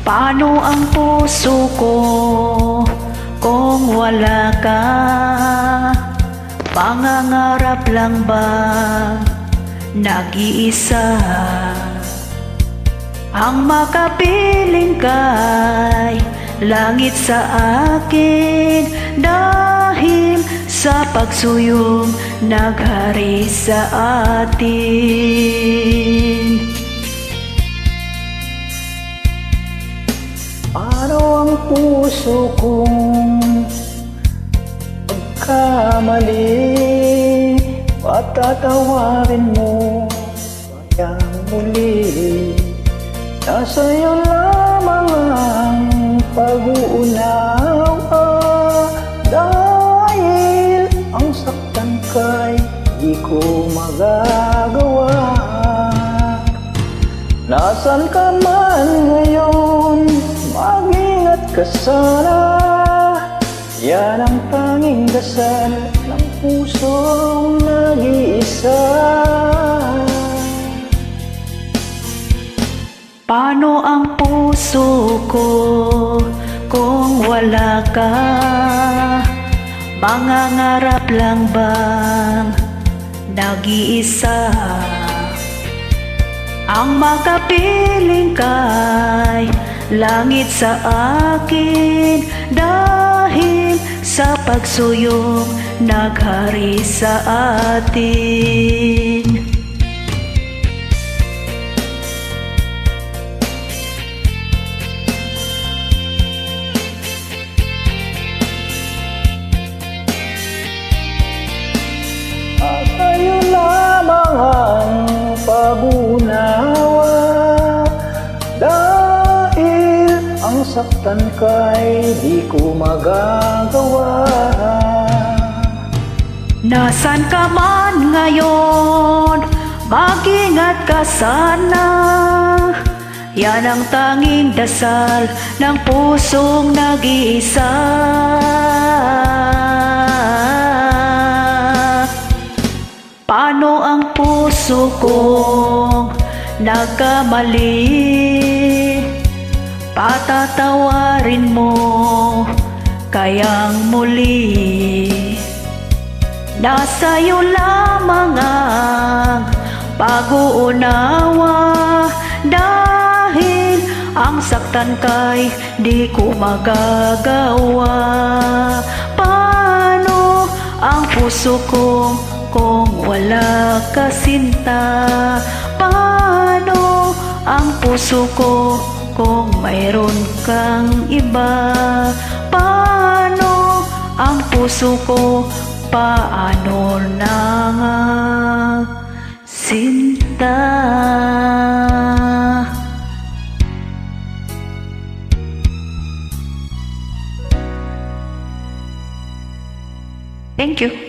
Paano ang puso ko kung wala ka? Pangangarap lang ba nag-iisa? Ang makapiling kay langit sa akin, dahil sa pagsuyong naghari sa atin. Paano ang puso kong pagkamali? Patatawarin mo kayang muli. Nasa iyo lamang ang pag-uunawa, dahil ang saktan kay di ko magagawa. Nasaan ka man ngayon, mag-ingat ka sana. Yan ang tanging dasal ng pusong nag-iisa. Paano ang puso ko kung wala ka? Mangangarap lang bang nag-iisa? Ang makapiling kay langit sa akin, dahil sa pagsuyong naghari sa atin. Sa'yo lamang ang pag-unawa, dahil ang saktan kay di ko magagawa. Nasaan ka man ngayon, mag-ingat ka sana. Yan ang tanging dasal ng pusong nag-iisa. Paano ang puso kong nagkamali? Patatawarin mo kayang muli. Nasa iyo lamang ang pag-uunawa, dahil ang saktan kay di ko magagawa. Paano ang puso ko kung wala ka sinta? Paano ang puso ko kung mayroon kang iba? Paano ang puso ko? Paano na nga sinta? Thank you.